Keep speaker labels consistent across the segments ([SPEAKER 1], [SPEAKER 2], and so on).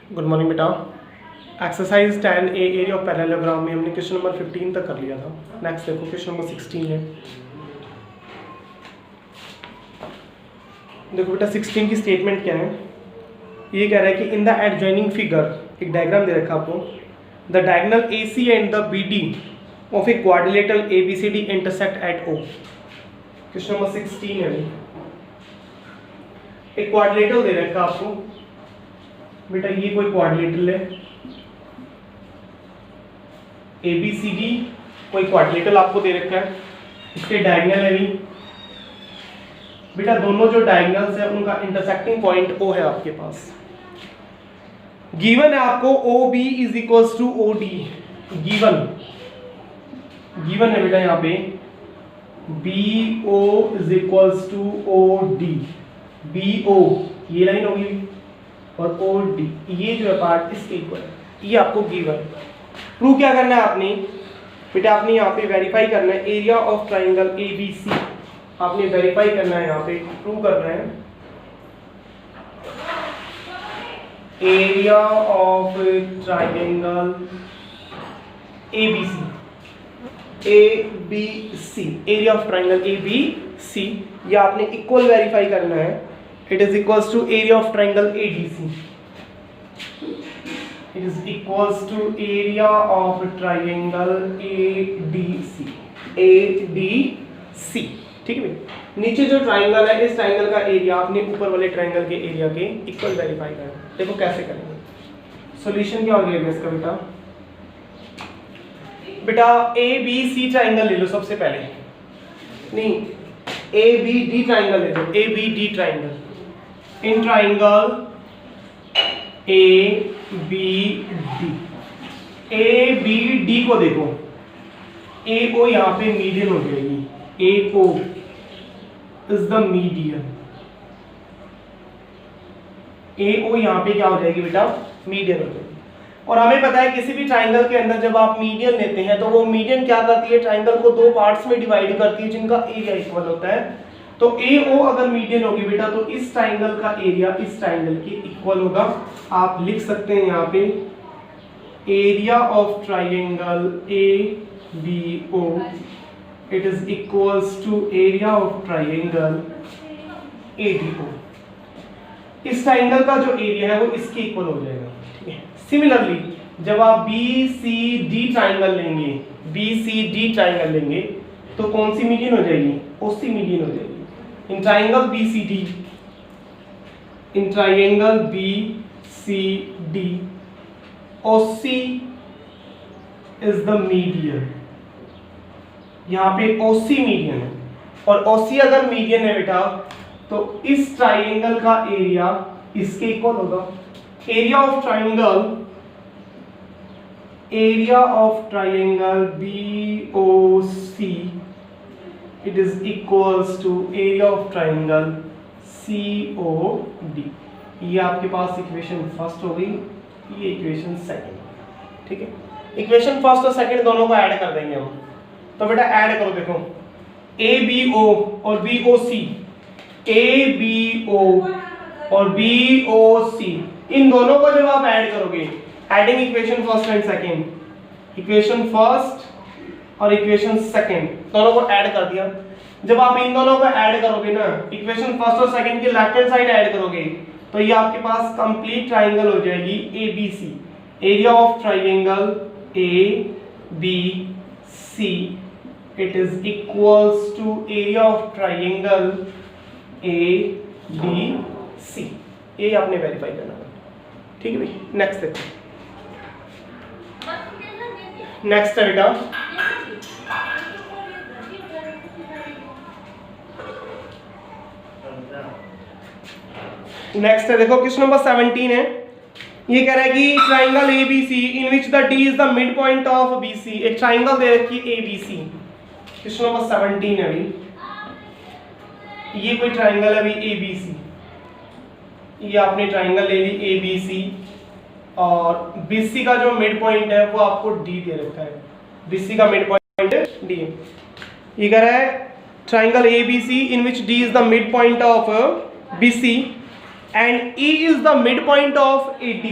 [SPEAKER 1] Good morning बेटा। Exercise 10A area of parallelogram में हमने क्वेश्चन नंबर 15 तक कर लिया था। नेक्स्ट देखो क्वेश्चन नंबर 16 है। देखो बेटा 16 की स्टेटमेंट क्या है। ये कह रहा है कि इन द एडजॉइनिंग फिगर, एक डायग्राम दे रखा आपको, the diagonal AC and the BD of a quadrilateral ABCD intersect at O। Question number 16 है। एक क्वाड्रिलेटरल दे रखा आपको बेटा, ये कोई क्वाड्रिलेटरल है ABCD, कोई क्वाड्रिलेटरल आपको दे रखा है, इसके डायगोनल है भी बेटा, दोनों जो डायगोनल्स है उनका इंटरसेक्टिंग पॉइंट O है आपके पास। गिवन है आपको OB is equals to OD। Given है बेटा यहाँ पे BO is equals to OD। BO ये लाइन होगी और OD ये जो है पार्ट इसके इक्वल है, ये आपको गिवन। प्रूव क्या करना है आपने बेटा, आपने यहाँ पे वेरीफाई करना है एरिया ऑफ ट्राइंगल ABC। आपने वेरीफाई करना है, यहाँ पे प्रूव करना है area of triangle ABC। Area of triangle ABC ये आपने इक्वल वेरीफाई करना है। It is equals to area of triangle ADC। It is equals to area of triangle ADC। ठीक है भाई, नीचे जो ट्राइंगल है इस ट्राइंगल का एरिया आपने ऊपर वाले ट्राइंगल के एरिया के इक्वल वेरीफाई करना है। देखो कैसे करेंगे। सॉल्यूशन क्या हो जाएगा इसका बेटा ABC ट्राइंगल ले लो सबसे पहले, नहीं ABD ट्राइंगल ले लो। ABD triangle, in triangle ABD को देखो, AO यहाँ पे मीडियन हो जाएगी। AO is the median. AO यहाँ पे क्या हो जाएगी बेटा, मीडियन हो जाएगी। और हमें पता है किसी भी ट्राइंगल के अंदर जब आप मीडियन लेते हैं तो वो मीडियन क्या करती है, ट्राइंगल को दो पार्ट्स में डिवाइड करती है जिनका एरिया इक्वल होता है। तो AO अगर मीडियन होगी बेटा तो इस ट्राइंगल का एरिया इस ट्राइंगल के इक्वल होगा। आप लिख सकते हैं यहाँ पे area of triangle ABO it is equals to area of triangle ADO। इस ट्राइंगल का जो एरिया है वो इसके इक्वल हो जाएगा। ठीक है, सिमिलरली जब आप BCD ट्राइंगल लेंगे तो कौन सी मीडियन हो जाएगी, OC मीडियन हो जाएगी। In triangle BCD OC is the median. यहाँ पे OC मीडियन है और OC अगर मीडियन है बेटा तो इस ट्राइंगल का एरिया इसके इक्वल होगा। Area of triangle BOC it is equals to area of triangle COD। ये आपके पास इक्वेशन फर्स्ट हो गई, ये इक्वेशन सेकंड। ठीक है, इक्वेशन फर्स्ट और सेकंड दोनों को ऐड कर देंगे हम। तो बेटा ऐड करो, देखो ABO और BOC, ABO और BOC इन दोनों को जब आप ऐड करोगे, adding equation first and second, equation first और इक्वेशन सेकंड दोनों को ऐड कर दिया। जब आप इन दोनों को ऐड करोगे ना, इक्वेशन फर्स्ट और सेकंड की लेफ्ट हैंड साइड ऐड करोगे तो ये आपके पास कंप्लीट ट्राइंगल हो जाएगी ABC। Area of triangle ABC it is equals to area of triangle ADC। ये आपने वेरीफाई करना है। ठीक है भाई, नेक्स्ट देखो। नेक्स्ट है बेटा नेक्स्ट है, देखो क्वेश्चन नंबर 17 है। ये कह रहा है कि triangle ABC in which the D is the mid point of BC। एक ट्राइंगल दे रखी है ABC, क्वेश्चन नंबर 17 है अभी। ये कोई ट्राइंगल है अभी ABC, ये आपने ट्राइंगल ले ली ABC और BC का जो मिड पॉइंट है वो आपको D दे रखा है। BC का मिड पॉइंट D। ये कह रहा है triangle ABC in which D is the mid point of BC and E is the midpoint of AD।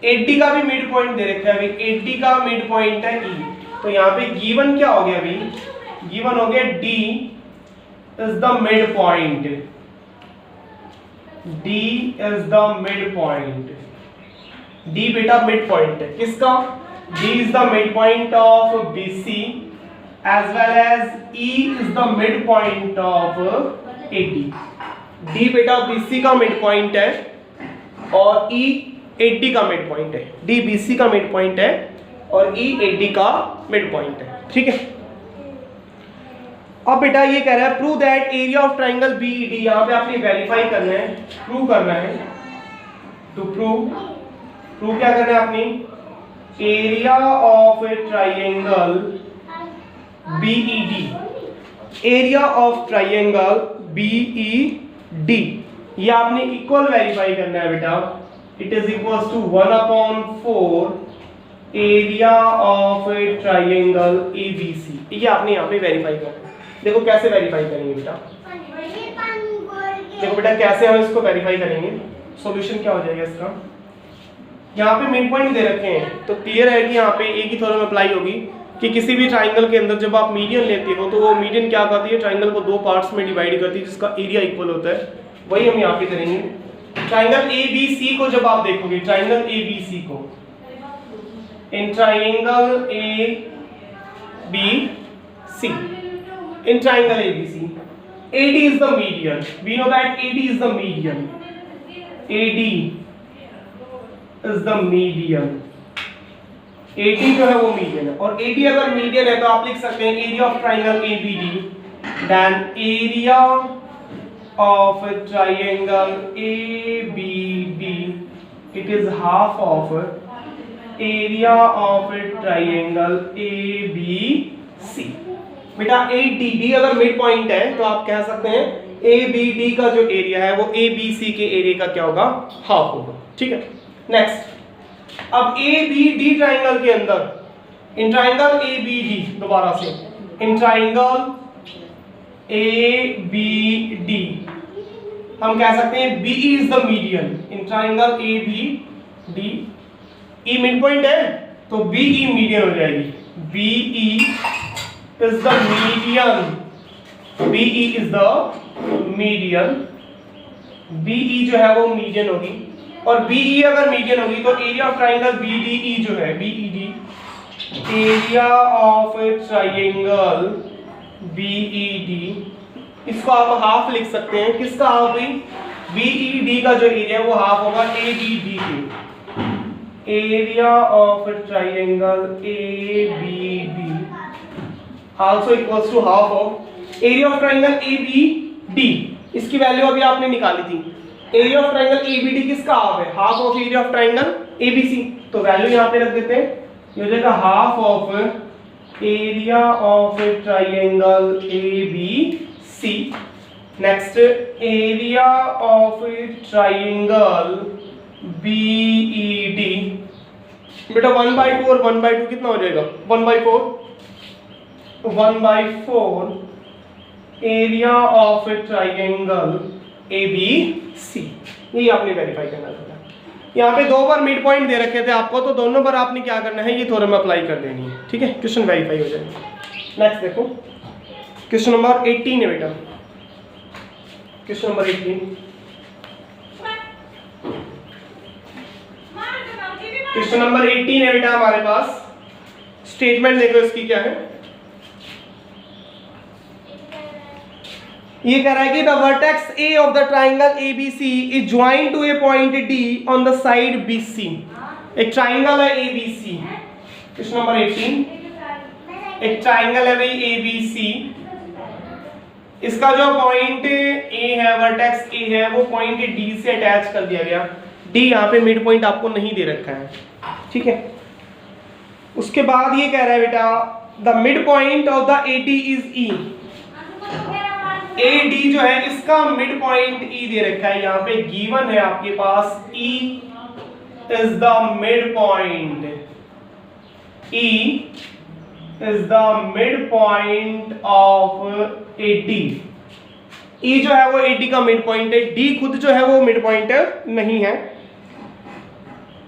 [SPEAKER 1] AD का भी मिड पॉइंट दे रखा है अभी, AD का मिड पॉइंट है E, तो यहाँ पे गिवन क्या हो गया अभी, गिवन हो गया D is the mid point, D is the mid point, D बेटा मिड पॉइंट है किसका, D is the mid point of BC as well as E is the midpoint of AD. D बेटा BC का mid point है और E AD का mid point है, D BC का मिड पॉइंट है और E AD का मिड पॉइंट है, ठीक है। अब बेटा ये कह रहा है prove that area of triangle BED, यहाँ पे आपने वेरीफाई करना है, प्रूव करना है, टू प्रूव क्या करना है आपने, area of a triangle BED, area of triangle BED, ये आपने इक्वल वेरीफाई करना है बेटा, it is equals to 1/4 area of a triangle ABC, ये आपने यहाँ पे वेरीफाई करना है। देखो कैसे वेरीफाई करेंगे बेटा, देखो बेटा कैसे हम इसको वेरीफाई करेंगे, सॉल्यूशन क्या हो जाएगा इसका, यहाँ पे मिड पॉइंट दे रखे हैं तो क्लियर है कि यहाँ पे एक ही थ्योरम अप्लाई होगी कि किसी भी ट्राइंगल के अंदर जब आप मीडियन लेते हो तो वो मीडियन क्या करती है, ट्राइंगल को दो पार्ट्स में डिवाइड करती है जिसका एरिया इक्वल होता है, वही हम यहाँ पे करेंगे। ट्राइंगल ABC को जब आप देखोगे, ट्राइंगल ABC को, in triangle ABC, in triangle ABC, AD is the median, we know that AD is the median, AD is the median, AD जो है वो मीडियन है और AD अगर मीडियन है तो आप लिख सकते हैं area of triangle ABD then area of triangle ABD it is half of area of triangle ABC। बेटा ADD अगर मिड पॉइंट है तो आप कह सकते हैं ABD का जो एरिया है वो ABC के एरिया का क्या होगा, हाफ होगा, ठीक है। नेक्स्ट, अब ABD ट्राइंगल के अंदर, इन ट्राइंगल ABD, दोबारा से इन ट्राइंगल ABD हम कह सकते हैं BE is the median, in triangle ABD E mid point है तो BE मीडियन हो जाएगी, BE is the median, BE is the median, BE जो है वो मीडियन होगी और BE अगर मीडियन होगी तो एरिया ऑफ ट्राइंगल BDE जो है, BED, area of triangle BED, इसको आप हाफ लिख सकते हैं, किसका हाफ भाई, BED का जो एरिया है वो हाफ होगा ABD के, area of triangle ABD also equals to half of area of triangle ABD, इसकी वैल्यू अभी आपने निकाली थी, एरिया ऑफ ट्राइंगल ABD किसका हाफ है, half of area of triangle ABC, तो वैल्यू यहाँ पे रख देते हैं, ये हो जाएगा half of area of triangle ABC। Next, area of triangle BED, बेटा 1/2 और 1/2 कितना हो जाएगा, 1/4, 1/4 एरिया ऑफ ट्राइंगल ABC, ये आपने वेरीफाई करना था। यहाँ पे दो बार मिड पॉइंट दे रखे थे आपको तो दोनों बार आपने क्या करना है, ये थ्योरम अप्लाई कर देनी है, ठीक है, क्वेश्चन वेरीफाई हो जाएगा। नेक्स्ट देखो क्वेश्चन नंबर 18 है बेटा, क्वेश्चन नंबर 18, क्वेश्चन नंबर 18 है बेटा हमारे पास, स्टेटमेंट देखो इसकी क्या है, ये कह रहा है कि the vertex A of the triangle ABC is joint to a point D on the side BC, एक ट्राइंगल है ABC, क्वेश्चन नंबर 18, एक ट्राइंगल है भाई ABC, इसका जो पॉइंट A है, वर्टेक्स A है, वो पॉइंट D से अटैच कर दिया गया, D यहाँ पे मिड पॉइंट आपको नहीं दे रखा है, ठीक है। उसके बाद ये कह रहा है बेटा the mid point of the AD is E, AD जो है इसका मिड पॉइंट E दे रखा है, यहाँ पे गिवन है आपके पास E is the mid point, E is the mid point of AD, E जो है वो AD का मिड पॉइंट है, D खुद जो है वो मिड पॉइंट नहीं है।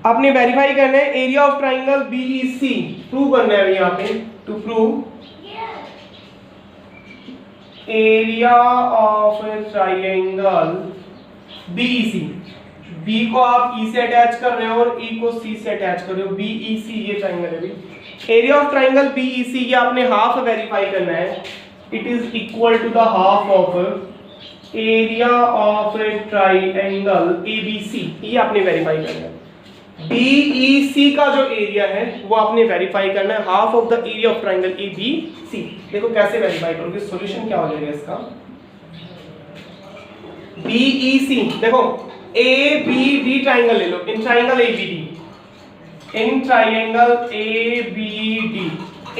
[SPEAKER 1] आपने वेरीफाई करना है area of triangle BEC, prove करना है यहाँ पे, to prove area of triangle BEC. B को आप ई से अटैच कर रहे हो और ई को सी से अटैच कर रहे हो, बीईसी ये ट्राइंगल है भी। एरिया ऑफ ट्राइंगल बीईसी ये आपने हाफ वेरीफाई करना है, it is equal to the half of area of triangle ABC, ये आपने वेरीफाई करना है। बीईसी का जो एरिया है वो आपने वेरीफाई करना है, half of the area of triangle ABC. देखो कैसे वेरीफाई करोगे, सॉल्यूशन क्या हो जाएगा इसका। बीईसी देखो ए बी डी ट्राइंगल ले लो, in triangle A B D, in triangle A B D,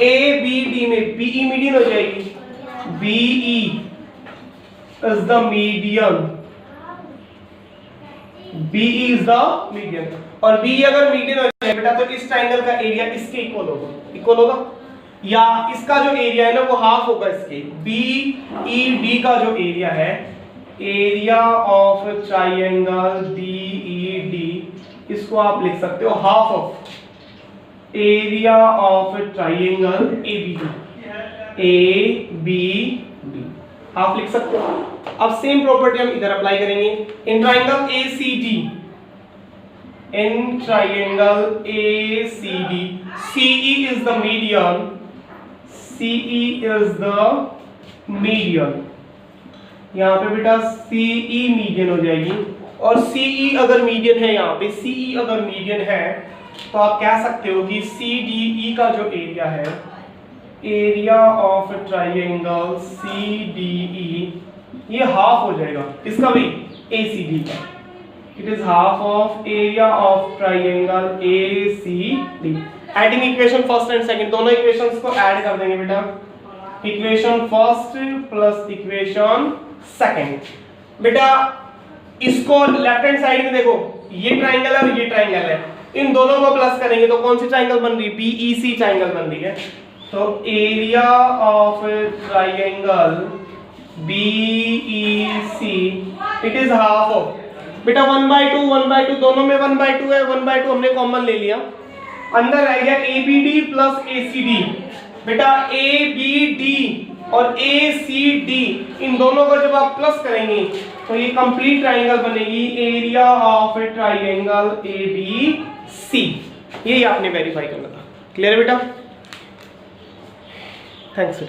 [SPEAKER 1] A B D में बीई मीडियन हो जाएगी, B E is the median, B E is the median. और बी अगर मीडियन हो जाए बेटा तो इस ट्राइंगल का एरिया इसके इक्वल होगा, इक्वल होगा, या इसका जो एरिया है ना वो हाफ होगा इसके। बीईडी का जो एरिया है, एरिया ऑफ ट्राइंगल बीईडी, इसको आप लिख सकते हो half of area of triangle ABD, ABD half लिख सकते हो। अब सेम प्रॉपर्टी हम इधर अप्लाई करेंगे। In triangle ACD, in triangle ACD, CE is the median, CE is the median, यहाँ पे बेटा सीई मीडियन हो जाएगी। और सीई अगर मीडियन है, यहाँ पे सीई अगर मीडियन है तो आप कह सकते हो कि सीडीई का जो एरिया है, एरिया ऑफ ट्राइंगल सीडीई, ये हाफ हो जाएगा इसका भी एसीडी का, it is half of area of triangle ACD. Adding equation first and second, दोनों इक्वेशंस को ऐड कर देंगे बेटा, equation first plus equation second. बेटा इसको लेफ्ट हैंड साइड में देखो, ये ट्राइंगल है और ये ट्राइंगल है, इन दोनों को प्लस करेंगे तो कौन सी ट्राइंगल बन रही है, बीईसी ट्राइंगल बन रही है। तो area of triangle BEC it is half of, बेटा 1/2 1/2, दोनों में 1/2 है, 1/2 हमने कॉमन ले लिया, अंदर रह गया एबीडी प्लस एसीडी। बेटा एबीडी और एसीडी इन दोनों को जब आप प्लस करेंगे तो ये कंप्लीट ट्राइंगल बनेगी, एरिया ऑफ ट्राइंगल एबीसी। ये आपने वेरीफाई करना था। क्लियर है बेटा? थैंक्स।